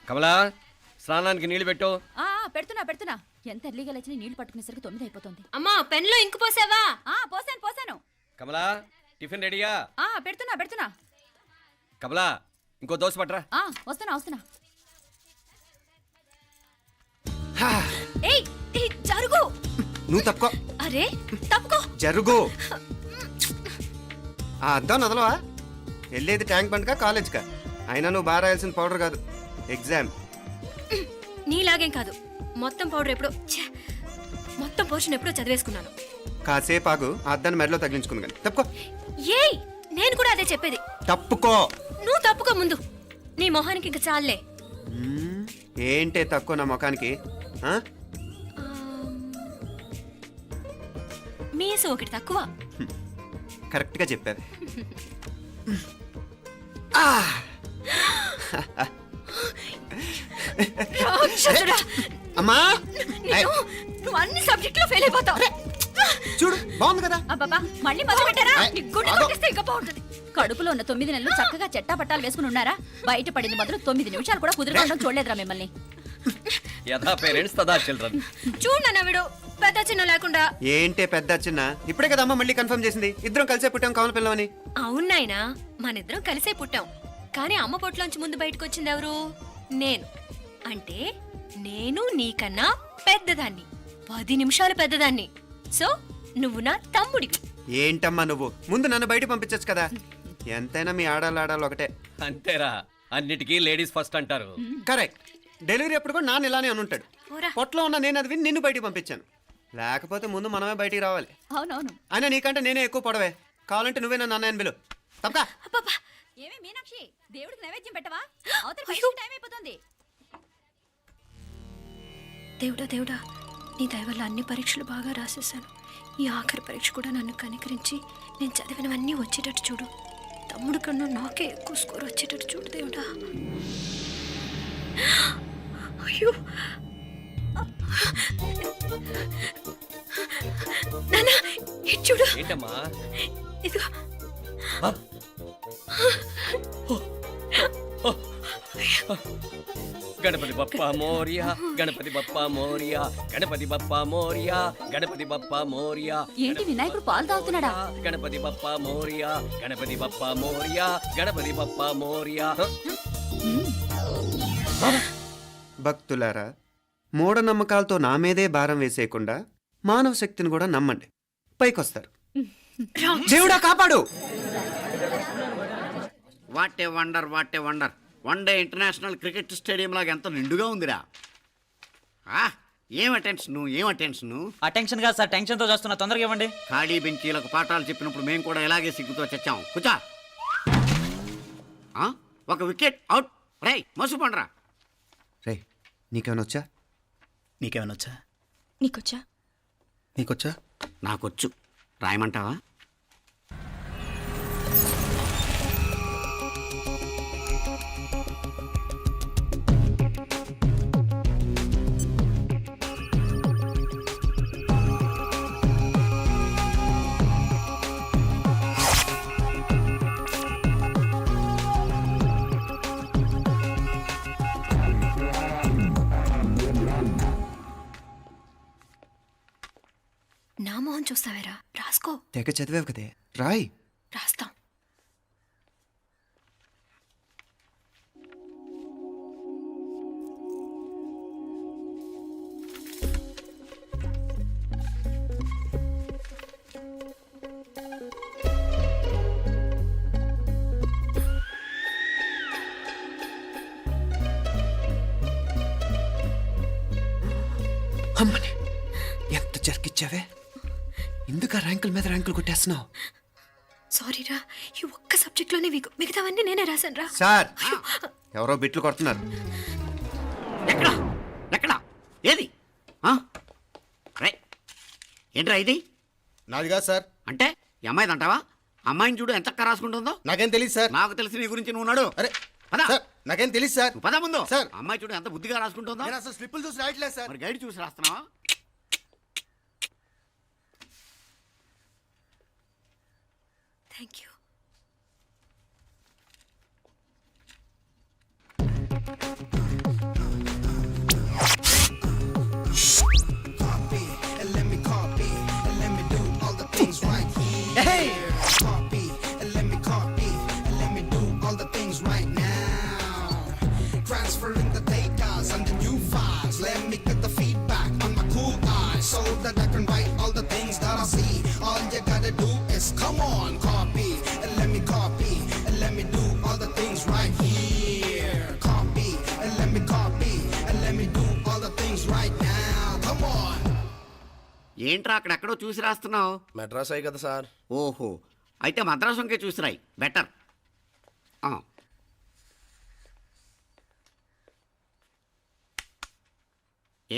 కమలా స్నానానికి నీళ్లు పెట్టు. పెడుతున్నా ఎంత ఎర్లీగా లేచిన నీళ్లు పట్టుకునేసరికి 9 అయిపోతుంది. అమ్మా పెన్లో ఇంకు పోసావా? పోసాను. కమలా టిఫిన్ రెడీయా? పెడుతున్నా. కమలా ఇంకో దోశ పట్రా. వస్తున్నా. ఏయ్ జరుగు. నువ్వు తప్పుకో. అరే తప్పుకో. జరుగు. అద్దం నదలవా? వెళ్ళేది ట్యాంక్ బండ్కా కాలేజ్కా? అయినా నువ్వు బాగా రాయాల్సిన పౌడర్ కాదు, ఎగ్జామ్. నీలాగేం కాదు, మొత్తం పౌడర్ ఎప్పుడో మొత్తం పోర్షన్ ఎప్పుడో చదివేసుకున్నాను. కాసేపు ఆగు, ఆ అద్దాన్ని మెడలో తగిలించుకుంది కానీ. తప్పుకో. ఏయ్ నేను కూడా అదే చెప్పేది. తప్పుకో. నువ్వు తప్పుకో ముందు. నీ మొహానికి ఇంక చాలే. ఏంటే తక్కువ నా ముఖానికి? మీసు ఒకటి తక్కువ. కరెక్ట్గా చెప్పారు. అమ్మా నువ్వు అన్ని సబ్జెక్టులో ఫెయిల్ అయిపోతావు. చూడు బాగుంది కదా. అబ్బబ్బా మళ్ళీ మొదలు పెట్టారా? ఇంకా బాగుంటుంది. కడుపులో ఉన్న 9 నెలలు చక్కగా చెట్టా పట్టాలు వేసుకుని ఉన్నారా? బయట పడింది మొదలు 9 నిమిషాలు కూడా కుదురుకోవడం చూడలేదురా మిమ్మల్ని. యథా పేరెంట్స్ తదా చిల్డ్రన్. చూడు నవ్విడు పెద్ద చిన్న లేకుండా. ఏంటే పెద్ద చిన్న? ఇప్పుడే కదా అమ్మ మళ్ళీ కన్ఫర్మ్ చేసింది ఇద్దరం కలిసే పుట్టాం కమల పిల్లవని. అవునాయినా మనిద్దరం కలిసే పుట్టాం, కానీ అమ్మ పొట్లోంచి ముందు బయటకు వచ్చింది ఎవరు? నేను. అంటే నేను నీకన్నా పెద్దదాన్ని, 10 నిమిషాలు పెద్దదాన్ని. సో నువ్వు నా తమ్ముడి. ఏంటమ్మా నువ్వు? ముందు నన్ను బయట పంపించచ్చు కదా. ఎంతైనా మీ ఆడాలు ఒకటే. అంతేరా, అన్నిటికీ లేడీస్ ఫస్ట్ అంటారు. కరెక్ట్. డెలివరీ అప్పుడు కూడా నాన్న ఇలానే అనుంటాడు. పొట్టలో ఉన్న నేను అది విని నిన్ను బయటికి పంపించాను. లేకపోతే ముందు మనమే బయటికి రావాలి. అవునవును. అయినా నీకంటే నేనే ఎక్కువ పొడవే. కావాలంటే నువ్వే నన్ను అన్నయ్యను పిలు. తప్పకా. ఏమే మీనాక్షి, దేవుడికి నైవేద్యం పెట్టవా? అవతల టైం అయిపోతుంది. దేవుడా నీ దయ వల్ల అన్ని పరీక్షలు బాగా రాసేసాను. ఈ ఆఖరి పరీక్ష కూడా నన్ను కనికరించి నేను చదివినవన్నీ వచ్చేటట్టు చూడు. తమ్ముడు కన్నా నాకే ఎక్కువ స్కోర్ వచ్చేటట్టు చూడు దేవుడా. అయ్యో నాన్న ఇటు చూడు. ఏంటమ్మా? ఇదిగో. గణపతి బప్పా మోరియా, గణపతి బప్పా మోరియా, గణపతి బప్పా మోరియా, గణపతి బప్పా మోరియా. ఏంటి వినాయకుడు పాలు తాగుతున్నాడా? గణపతి బప్పా మోరియా, గణపతి బప్పా మోరియా, గణపతి బప్పా మోరియా. భక్తులారా, మూఢనమ్మకాలతో నా మీదే భారం వేసేయకుండా మానవ శక్తిని కూడా నమ్మండి, పైకొస్తారు. దేవుడా కాపాడు. What a wonder, what a wonder. One day international cricket stadium లాగా ఎంత నిండుగా ఉందిరా. ఏం అటెన్షన్? అటెన్షన్ కాదు సార్, టెన్షన్తో చేస్తున్నా. తొందరగా ఇవ్వండి. ఖాళీ బెంచీలకు పాఠాలు చెప్పినప్పుడు మేము కూడా ఇలాగే సిగ్గుతో చచ్చాం. కూర్చో. ఒక వికెట్ అవుట్. రే మసు పండ్రా. రే నీకేమైనా వచ్చా? నీకేమైనా వచ్చా? నీకొచ్చా? నాకొచ్చు. రాయమంటావా? నా మొహం చూస్తావేరా? రాసుకో. తెగ చదివావు కదే, రాయ్. రాస్తాం. అమ్మని ఎంత జరికిచ్చావే. ఎందుకు ర్యాంకుల మీద ర్యాంకులు కొట్టేస్తున్నావు? సారీరా, ఈ ఒక్క సబ్జెక్ట్లోనే మిగతావన్నీ నేనే రాశాను రా. సార్, ఎవరో బిట్లు కొడుతున్నారు. ఎక్కడ ఏది? ఏంట్రా ఇది? నాది కాదు సార్. అంటే ఈ అమ్మాయిది అంటావా? అమ్మాయిని చూడు ఎంత రాసుకుంటుందో. నాకేం తెలియదు సార్. నాకు తెలిసి నీ గురించి నువ్వు ఉన్నాడు. అరే పద. సార్, నాకేం తెలియదు సార్. పద ముందు. సార్, అమ్మాయి చూడు ఎంత బుద్ధిగా రాసుకుంటుందో. నేను అసలు స్లిప్పులు చూసి రాయట్లేదు సార్. మరి గైడ్ చూసి రాస్తున్నావా? Thank you. transferring the data and the new files. Let me get the feedback on my cool eyes so that I can write all the things that I see. All you gotta do is come on, copy and let me copy and let me do all the things right here. Copy and let me copy and let me do all the things right now. Come on. ఏంట్రా అక్కడెక్కడో చూసి రాస్తున్నావు? మెడ్రాస్ అయ్యి కదా sir. ఓహో, అయితే మద్రాసు వంకే చూసి రాయి, better.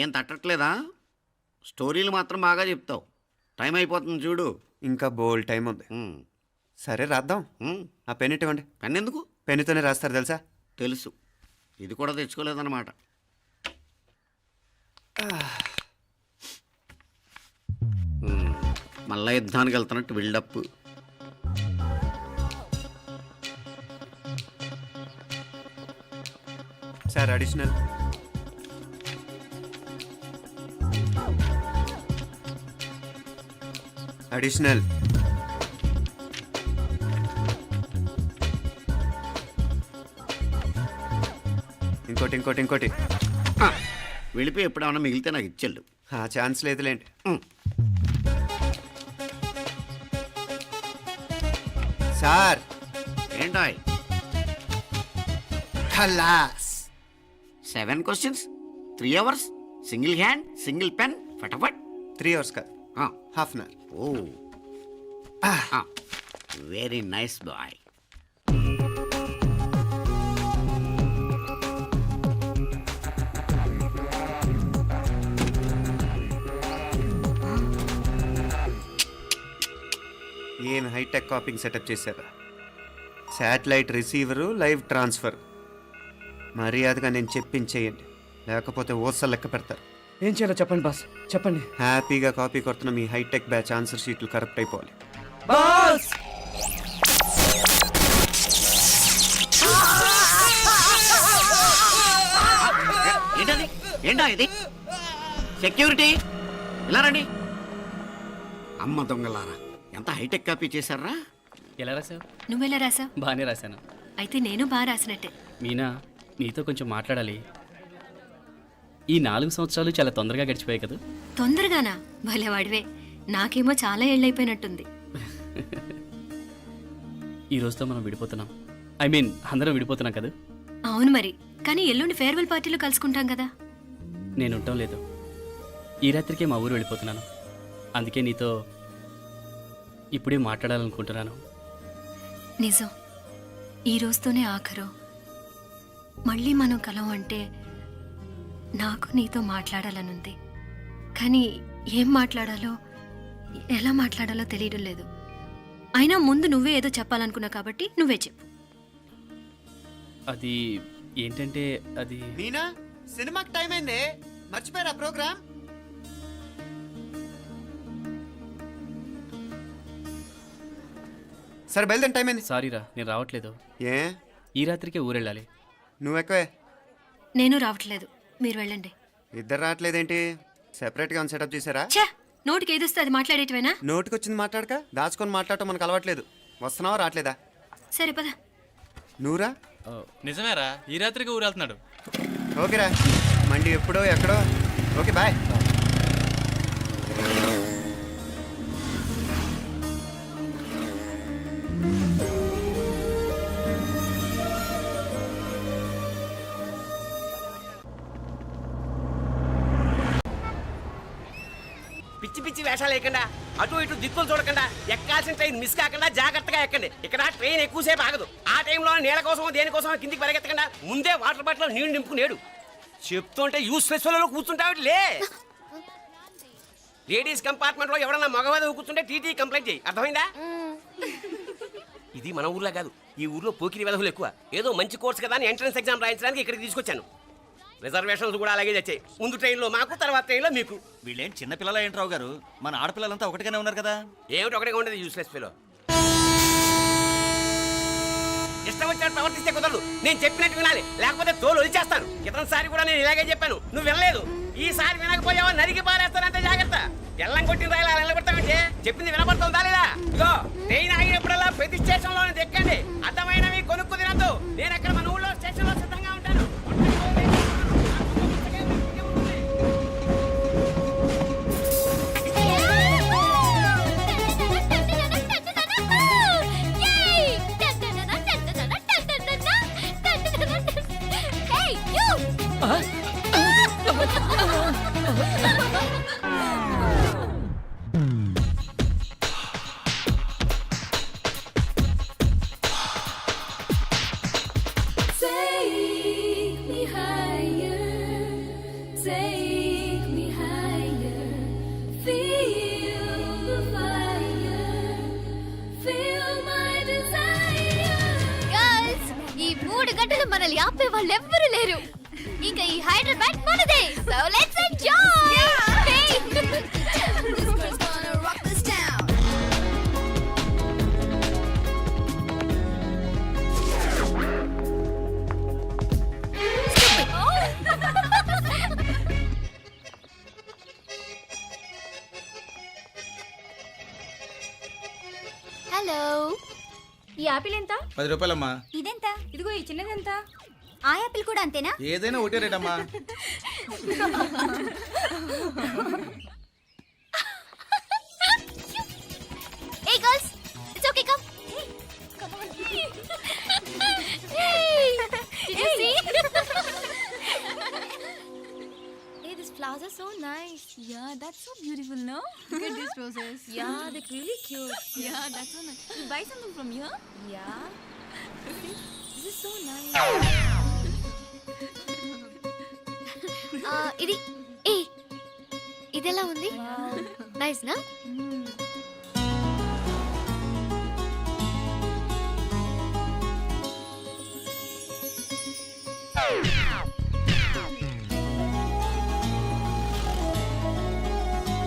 ఏం తట్టట్లేదా? స్టోరీలు మాత్రం బాగా చెప్తావు. టైం అయిపోతుంది చూడు. ఇంకా బోల్ టైం ఉంది. సరే రాద్దాం. ఆ పెన్ ఇవ్వండి. పెన్ ఎందుకు? పెన్నుతోనే రాస్తారు తెలుసా? తెలుసు. ఇది కూడా తెచ్చుకోలేదన్నమాట. మళ్ళా యుద్ధానికి వెళ్తున్నట్టు బిల్డప్. Sir additional. అడిషనల్. ఇంకోటి ఇంకోటి ఇంకోటి. వెళ్ళిపోయి ఎప్పుడేమన్నా మిగిలితే నాకు ఇచ్చెళ్ళు. ఆ ఛాన్స్ లేదులేండి. సార్ ఏంటాయ్? ఖలాస్. 7 questions, 3 hours, single hand, single pen, ఫటాఫట్. 3 hours కాదు, half an hour. Oh, very nice boy. ఏం హైటెక్ కాపింగ్ సెటప్ చేశారా? Satellite receiver, live transfer. మర్యాదగా నేను చెప్పించేయండి, లేకపోతే ఓసలు లెక్క పెడతారు. ఏం చేయాలో చెప్పండి బాస్, చెప్పండి. హ్యాపీగా కాపీ కొడుతున్న మీ హైటెక్ బ్యాచ్ ఆన్సర్ షీట్లు కరెక్ట్ అయిపోవాలి. బాస్ ఏంటది? ఏంటా ఇది? సెక్యూరిటీ ఇలా రండి. అమ్మ దొంగలారా, ఎంత హైటెక్ కాపీ చేశారా? ఎలా రాసావు? నువ్వెలా రాసా? బాగానే రాశాను. అయితే నేను బాగా రాసినట్టే. మీనా, నీతో కొంచెం మాట్లాడాలి. ఈ 4 సంవత్సరాలు చాలా తొందరగా గడిచిపోయాయి కదా. తొందరగానా? భలేవాడివే. నాకేమో చాలా ఏళ్ళైపోయినట్టుంది. ఈ రోజుతో మనం విడిపోతున్నాం. ఐ మీన్ అందరం విడిపోతున్నాం కదా. అవును మరి, కానీ ఎల్లుండి ఫేర్వెల్ పార్టీలో కలుసుకుంటాం కదా. నేను ఉండటం లేదు. ఈ రాత్రికే మా ఊరు వెళ్ళిపోతున్నాను. అందుకే నీతో ఇప్పుడే మాట్లాడాలనుకుంటున్నాను. నిజం, ఈ రోజుతోనే ఆఖరు. మళ్ళీ మనం కలం అంటే నాకు నీతో మాట్లాడాలనుంది. కానీ ఏం మాట్లాడాలో, ఎలా మాట్లాడాలో తెలియడం లేదు. అయినా ముందు నువ్వే ఏదో చెప్పాలనుకున్నా కాబట్టి నువ్వే చెప్పు. అది ఏంటంటే అది మీనా, సినిమాకి టైం అయింది, మర్చిపోయారా ప్రోగ్రామ్? సరే బయలుదేరి, టైం అయింది. సారీరా, నేను రావట్లేదు. ఏ? ఈ రాత్రికే ఊరెళ్ళాలి. నువ్వు ఎక్కువే. నేను రావట్లేదు, మీరు వెళ్ళండి. ఇద్దరు రావట్లేదేంటి? సెపరేట్గా సెటప్ చేశారా? ఛే, నోటికి ఏదొస్తే అది మాట్లాడేటివేనా? నోటికి వచ్చింది మాట్లాడక దాచుకొని మాట్లాడటం మనకు అలవాట్లేదు. వస్తున్నావా రావట్లేదా? సరే పద. నువ్వురా. నిజమేరా, ఈ రాత్రికి ఊరు వెళ్తున్నాడు. ఓకేరా, మండి ఎప్పుడో ఎక్కడో. Okay bye. పిచ్చి పిచ్చి వేషాలు లేకుండా, అటు ఇటు దిక్కులు చూడకుండా, ఎక్కాల్సిన ట్రైన్ మిస్ కాకుండా జాగ్రత్తగా ఎక్కండి. ఇక్కడ ట్రైన్ ఎక్కువసేపు ఆగదు. ఆ టైంలో నీళ్ళ కోసం దేనికోసం కిందికి పరిగెత్తకుండా ముందే వాటర్ బాటిల్ నీళ్లు నింపుకునేడు. చెప్తుంటే యూస్లెస్ లో కూర్చుంటావు. లే, లేడీస్ కంపార్ట్మెంట్ లో ఎవరన్నా మగవాది కూర్చుంటే టీటీ కంప్లైంట్ చేయి. అర్థమైందా? ఇది మన ఊర్లో కాదు, ఈ ఊర్లో పోకిరి వెధవులు ఎక్కువ. ఏదో మంచి కోర్స్ కదా అని ఎంట్రన్స్ ఎగ్జామ్ రాయించడానికి ఇక్కడికి తీసుకొచ్చాను. రిజర్వేషన్స్ కూడా అలాగే వచ్చాయి. ముందు ట్రైన్లో మాకు, తర్వాత ట్రైన్లో మీకు. వీళ్ళేం చిన్న పిల్లల ఏంట్రావు గారు, మన ఆడపిల్లలంతా ఒకటిగానే ఉన్నారు కదా. ఏమిటి ఒకటిగా ఉండేది యూస్లెస్ ఫెలో. ఇష్టం వచ్చినట్టు ప్రవర్తిస్తే కుదరదు. నేను చెప్పినట్టు వినాలి, లేకపోతే తోలు వదిలేస్తాను. క్రితంసారి కూడా నేను ఇలాగే చెప్పాను, నువ్వు వినలేదు. ఈసారి వినకపోయావా నరికి పారేస్తానంటే జాగ్రత్త. ఎల్లం కొట్టిన రాయలా నిలబడతామంటే చెప్పింది వినపడుతుందా లేదా? ఇగో ట్రైన్ ఆగినప్పుడల్లా ప్రతి స్టేషన్ లోనే ఎక్కండి. అర్థమైనవి కొనుక్కు తినద్దు. నేను అక్కడ మన ఊళ్ళో స్టేషన్ లో సిద్ధంగా ఉంటాను. ఈ 3 గంటలు మనల్ని ఆపే వాళ్ళు ఎవ్వరు లేరు. ఇంకా ఈ హైదరాబాద్ మనదే. So let's enjoy. హలో, ఈ యాపిల్ ఎంత? 10 రూపాయలమ్మా. ఇదెంత? ఇదిగో ఈ చిన్నదెంత? ఆ యాపిల్ కూడా అంతేనా? ఏదైనా ఒకటే రేట్ అమ్మా. Hey girls, it's okay, come. Come on. Hey, did you see? Hey, these flowers are so nice. Yeah, that's so beautiful, no? Look at these roses. Yeah, they're really cute. Yeah, that's so nice. You buy something from here? Yeah. This is so nice. ఇది ఏ ఇదెలా ఉంది? Nice నా?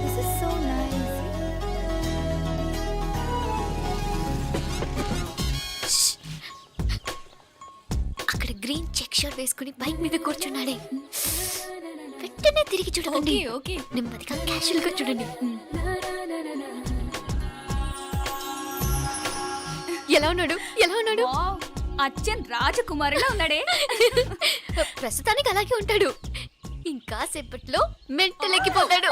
This is so nice. అక్కడ green check shirt వేసుకుని bike మీద కూర్చున్నాడే. వెంటనే తిరిగి చూడండి. ఓకే, నెమ్మదిగా క్యాషువల్ గా చూడండి. ఎలా ఉన్నాడు? ఎలా ఉన్నాడు? అచ్చన్ రాజకుమారిలా ఉన్నాడే. ప్రస్తుతానికి అలాగే ఉంటాడు. ఇంకా సేపట్లో మెంటలెక్కిపోతాడు.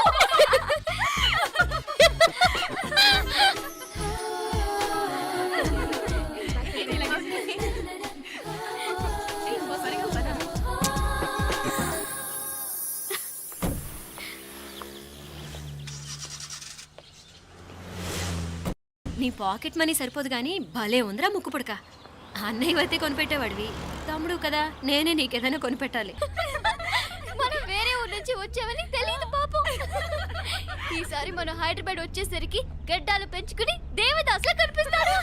నీ పాకెట్ మనీ సరిపోదు గానీ భలే ఉందిరా ముక్కు పుడక. అన్నయ్య అయితే కొనిపెట్టేవాడివి, తమ్ముడు కదా నేనే నీకేదైనా కొనిపెట్టాలి. మనం వేరే ఊరు నుంచి వచ్చామని తెలియదు పాపం. ఈసారి మనం హైదరాబాద్ వచ్చేసరికి గడ్డాలు పెంచుకుని దేవదాసులా కనిపిస్తాడు.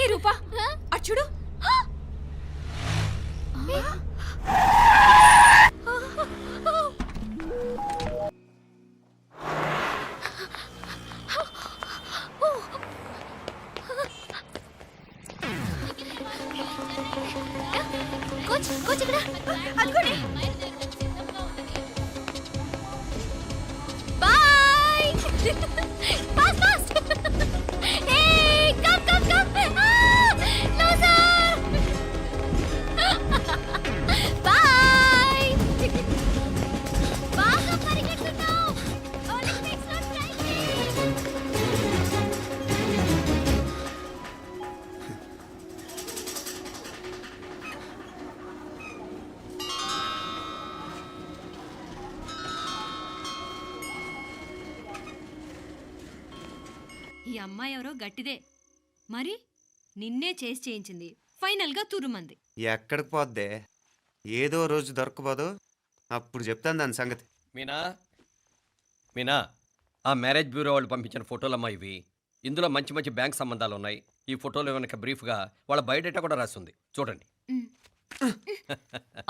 ఏ రూపా అచ్చుడు. కోచ్ కోచ్ ఇక్కడ అనుకోండి. Bye. Fast fast. Hey come come come. Loser. Bye. బాగా పరిగెడుతున్నావు. ఒలింపిక్స్ లో ట్రై చేయి. ఈ అమ్మాయి ఎవరో గట్టిదే, మరి నిన్నే చేసి చేయించింది. ఫైనల్ గా తురుమంది. ఎక్కడికి పోద్దే? ఏదో రోజు దొరకపోదు, అప్పుడు చెప్తాను దాని సంగతి. మీనా మీనా, ఆ మ్యారేజ్ బ్యూరో వాళ్ళు పంపించిన ఫోటోలమ్మా ఇవి. ఇందులో మంచి మంచి బ్యాంక్ సంబంధాలు ఉన్నాయి. ఈ ఫోటోలు వెనక బ్రీఫ్గా వాళ్ళ బయోడేటా కూడా రాస్తుంది, చూడండి.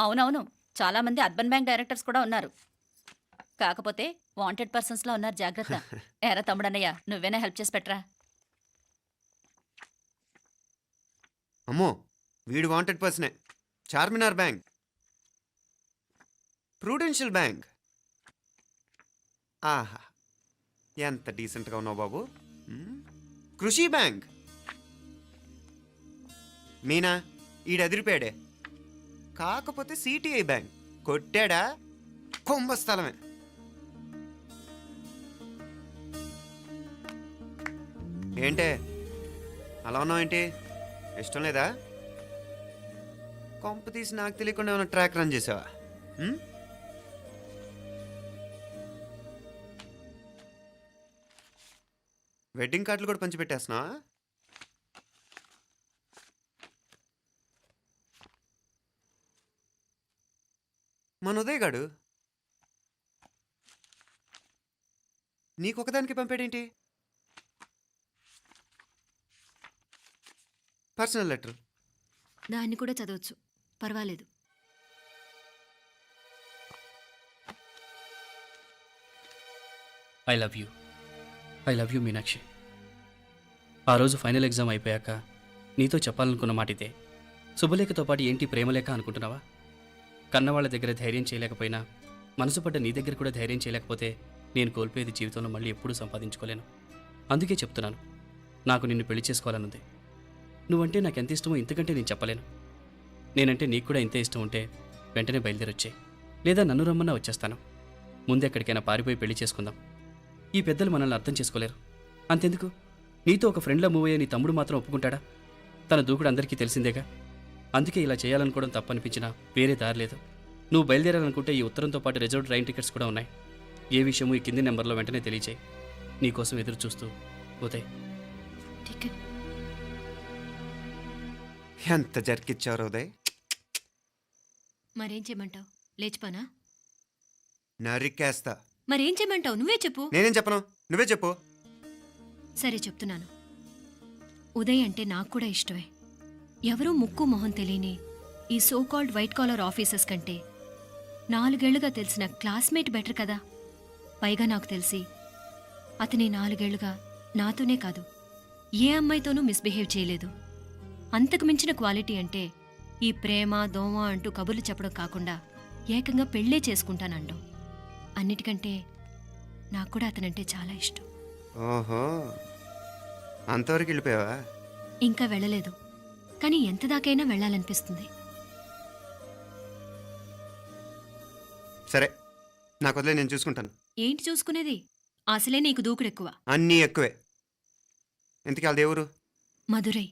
అవునవును, చాలా మంది అర్బన్ బ్యాంక్ డైరెక్టర్స్ కూడా ఉన్నారు. కాకపోతే వాంటెడ్ పర్సన్స్ లో ఉన్నారు, జాగ్రత్త. ఎరా తమ్ముడన్నయ్య, నువ్వేనా హెల్ప్ చేసి పెట్టరా? అమ్మో, వీడు వాంటెడ్ పర్సనే. Charminar bank, prudential bank. ఆహా, ఎంత డీసెంట్గా ఉన్నావు బాబు. కృషి బ్యాంక్. మీనా, ఈడదిరిపాడే. కాకపోతే సిటిఐ బ్యాంక్ కొట్టాడా కుంభస్థలమే. ఏంటే అలా ఉన్నావు? ఏంటి ఇష్టం లేదా? కొంప తీసి నాకు తెలియకుండా ఏమైనా ట్రాక్ రన్ చేసావా? ఉం? వెడ్డింగ్ కార్డులు కూడా పంచిపెట్టేస్తున్నావా? మన ఉదయ్ గాడు నీకొకదానికి పంపాడేంటి? Personal letter. దాన్ని కూడా చదవచ్చు, పర్వాలేదు. I love you Meenakshi. ఆ రోజు ఫైనల్ ఎగ్జామ్ అయిపోయాక నీతో చెప్పాలనుకున్న మాట ఇదే. శుభలేఖతో పాటు ఏంటి ప్రేమలేఖ అనుకుంటున్నావా? కన్నవాళ్ళ దగ్గర ధైర్యం చేయలేకపోయినా మనసు పడ్డ నీ దగ్గర కూడా ధైర్యం చేయలేకపోతే నేను కోల్పోయేది జీవితంలో మళ్ళీ ఎప్పుడూ సంపాదించుకోలేను. అందుకే చెప్తున్నాను, నాకు నిన్ను పెళ్లి చేసుకోవాలనుంది. నువ్వంటే నాకు ఎంత ఇష్టమో ఇంతకంటే నేను చెప్పలేను. నేనంటే నీకు కూడా ఇంతే ఇష్టం ఉంటే వెంటనే బయలుదేరొచ్చాయి, లేదా నన్ను రమ్మన్నా వచ్చేస్తాను. ముందు ఎక్కడికైనా పారిపోయి పెళ్లి చేసుకుందాం. ఈ పెద్దలు మనల్ని అర్థం చేసుకోలేరు. అంతెందుకు, నీతో ఒక ఫ్రెండ్లా మూవ్ అయ్యే నీ తమ్ముడు మాత్రం ఒప్పుకుంటాడా? తన దూకుడు అందరికీ తెలిసిందేగా. అందుకే ఇలా చేయాలనుకోవడం తప్పనిపించినా వేరే దారి లేదు. నువ్వు బయలుదేరాలనుకుంటే ఈ ఉత్తరంతో పాటు రిజర్వ్ ట్రైన్ టికెట్స్ కూడా ఉన్నాయి. ఏ విషయమూ ఈ కింది నెంబర్లో వెంటనే తెలియచేయి. నీకోసం ఎదురు చూస్తూ ఉదయ్. టికెట్ ఎంత జరికిచ్చారు ఉదయ్. మరేం చేయమంటావు? లేచిపోనా? నరికేస్తా. మరేం చేయమంటావు? నువ్వే చెప్పు. నేనేం చెప్పను, నువ్వే చెప్పు. సరే చెప్తున్నాను. ఉదయ్ అంటే నాకు కూడా ఇష్టమే. ఎవరూ ముక్కు మొహం తెలియని ఈ so called white collar officers కంటే 4 ఏళ్లుగా తెలిసిన క్లాస్మేట్ బెటర్ కదా. పైగా నాకు తెలిసి అతని 4 ఏళ్లుగా నాతోనే కాదు ఏ అమ్మాయితోనూ మిస్బిహేవ్ చేయలేదు. అంతకు మించిన క్వాలిటీ అంటే ఈ ప్రేమ దోమ అంటూ కబుర్లు చెప్పడం కాకుండా ఏకంగా పెళ్ళే చేసుకుంటానండం. అన్నిటికంటే నాకు కూడా అతనంటే చాలా ఇష్టం. ఓహో, అంతవరకు వెళ్ళిపోయావా? ఇంకా వెళ్ళలేదు, కానీ ఎంత దాకైనా వెళ్ళాలనిపిస్తుంది. సరే, నాకు వదిలే, నేను చూసుకుంటాను. ఏంటి చూసుకునేది? అసలే నీకు దూకుడెక్కువ. అన్నీ ఎక్కువే. ఇంతకీ వాళ్ళ దేవురు? మధురై.